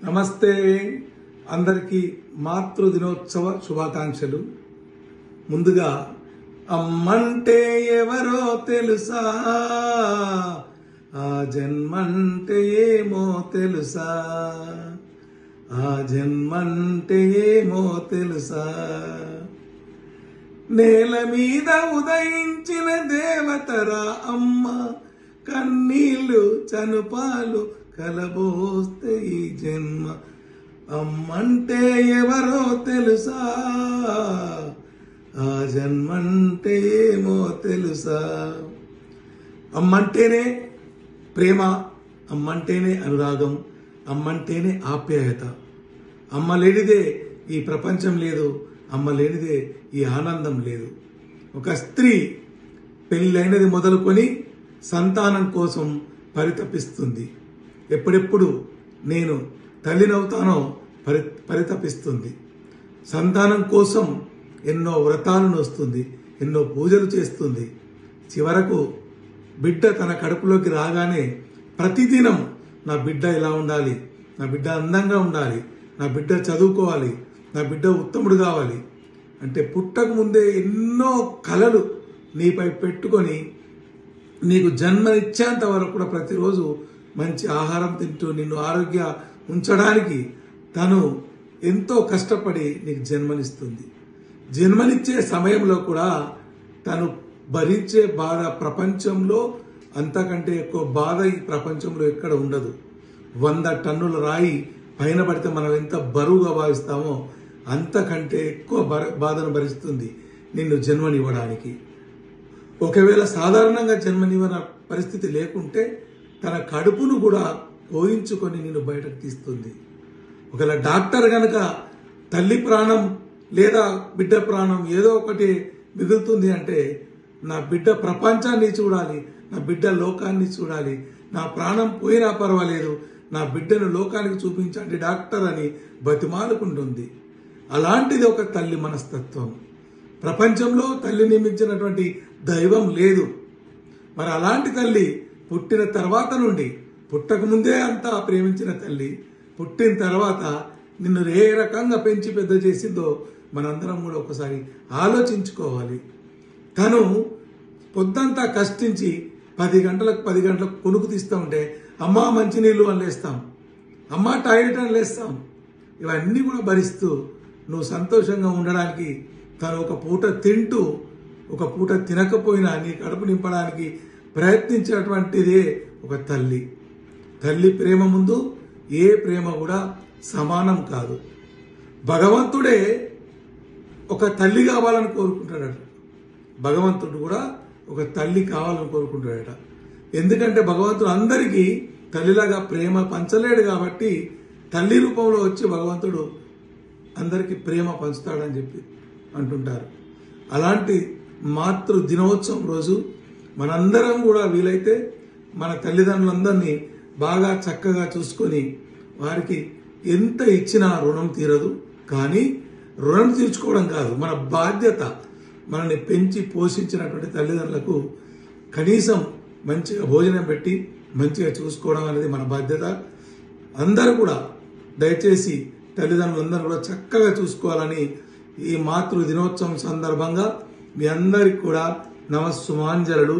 నమస్తే అందరికీ మాతృ దినోత్సవ శుభాకాంక్షలు. ముందుగా అమ్మంటే ఎవరో తెలుసా, ఆ జన్మంటే ఏమో తెలుసా, ఆ జన్మంటే ఏమో తెలుసా. నేల మీద ఉదయించిన దేవతరా అమ్మ, కన్నీళ్ళు చనుపాలు కలబోస్తే ఈ జన్మ. అమ్మంటే ఎవరో తెలుసా, ఆ జన్మంటే ఏమో తెలుసా. అమ్మంటేనే ప్రేమ, అమ్మంటేనే అనురాగం, అమ్మంటేనే ఆప్యాయత. అమ్మ లేనిదే ఈ ప్రపంచం లేదు, అమ్మ లేనిదే ఈ ఆనందం లేదు. ఒక స్త్రీ పెళ్ళైనది మొదలుకొని సంతానం కోసం పరితపిస్తుంది. ఎప్పుడెప్పుడు నేను తల్లినవుతానో పరితపిస్తుంది. సంతానం కోసం ఎన్నో వ్రతాలను వస్తుంది, ఎన్నో పూజలు చేస్తుంది. చివరకు బిడ్డ తన కడుపులోకి రాగానే ప్రతిదినం నా బిడ్డ ఇలా ఉండాలి, నా బిడ్డ అందంగా ఉండాలి, నా బిడ్డ చదువుకోవాలి, నా బిడ్డ ఉత్తముడు కావాలి అంటే పుట్టక ముందే ఎన్నో కలలు నీపై పెట్టుకొని నీకు జన్మనిచ్చేంత వరకు కూడా ప్రతిరోజు మంచి ఆహారం తింటూ నిన్ను ఆరోగ్య ఉంచడానికి తను ఎంతో కష్టపడి నీకు జన్మనిస్తుంది. జన్మనిచ్చే సమయంలో కూడా తను భరించే బాధ ప్రపంచంలో అంతకంటే ఎక్కువ బాధ ఈ ప్రపంచంలో ఎక్కడ ఉండదు. 100 టన్నుల రాయి పైన పడితే మనం ఎంత బరువుగా భావిస్తామో అంతకంటే ఎక్కువ బాధను భరిస్తుంది నిన్ను జన్మనివ్వడానికి. ఒకవేళ సాధారణంగా జన్మనివ్వన పరిస్థితి లేకుంటే తన కడుపును కూడా పోయించుకొని నిన్ను బయటకు తీస్తుంది. ఒకవేళ డాక్టర్ గనక తల్లి ప్రాణం లేదా బిడ్డ ప్రాణం ఏదో ఒకటి మిగులుతుంది అంటే నా బిడ్డ ప్రపంచాన్ని చూడాలి, నా బిడ్డ లోకాన్ని చూడాలి, నా ప్రాణం పోయినా పర్వాలేదు, నా బిడ్డను లోకానికి చూపించండి డాక్టర్ అని బతిమాలుకుంటుంది. అలాంటిది ఒక తల్లి మనస్తత్వం. ప్రపంచంలో తల్లిని మించినటువంటి దైవం లేదు. మరి అలాంటి తల్లి పుట్టిన తర్వాత నుండి, పుట్టక ముందే అంతా ప్రేమించిన తల్లి పుట్టిన తర్వాత నిన్ను ఏ రకంగా పెంచి పెద్ద చేసిందో మనందరం కూడా ఒకసారి ఆలోచించుకోవాలి. తను పొద్దంతా కష్టించి 10 గంటలకు కొనుక్కు తీస్తూ ఉంటే అమ్మా మంచినీళ్ళు అని లేస్తాం, అమ్మా టాయిలెట్ అని లేస్తాం. ఇవన్నీ కూడా భరిస్తూ నువ్వు సంతోషంగా ఉండడానికి తను ఒక పూట తింటూ ఒక పూట తినకపోయినా నీ కడుపు నింపడానికి ప్రయత్నించేటువంటిదే ఒక తల్లి. తల్లి ప్రేమ ముందు ఏ ప్రేమ కూడా సమానం కాదు. భగవంతుడే ఒక తల్లి కావాలని కోరుకుంటాడట. భగవంతుడు కూడా ఒక తల్లి కావాలని కోరుకుంటాడట. ఎందుకంటే భగవంతుడు అందరికీ తల్లిలాగా ప్రేమ పంచలేడు కాబట్టి తల్లి రూపంలో వచ్చి భగవంతుడు అందరికీ ప్రేమ పంచుతాడని చెప్పి అంటుంటారు. అలాంటి మాతృ దినోత్సవం రోజు మనందరం కూడా వీలైతే మన తల్లిదండ్రులందరినీ బాగా చక్కగా చూసుకొని వారికి ఎంత ఇచ్చినా రుణం తీరదు. కానీ రుణం తీర్చుకోవడం కాదు, మన బాధ్యత. మనల్ని పెంచి పోషించినటువంటి తల్లిదండ్రులకు కనీసం మంచిగా భోజనం పెట్టి మంచిగా చూసుకోవడం అనేది మన బాధ్యత. అందరూ కూడా దయచేసి తల్లిదండ్రులందరూ కూడా చక్కగా చూసుకోవాలని ఈ మాతృ దినోత్సవం సందర్భంగా మీ అందరికి కూడా నమస్సుమాంజలుడు.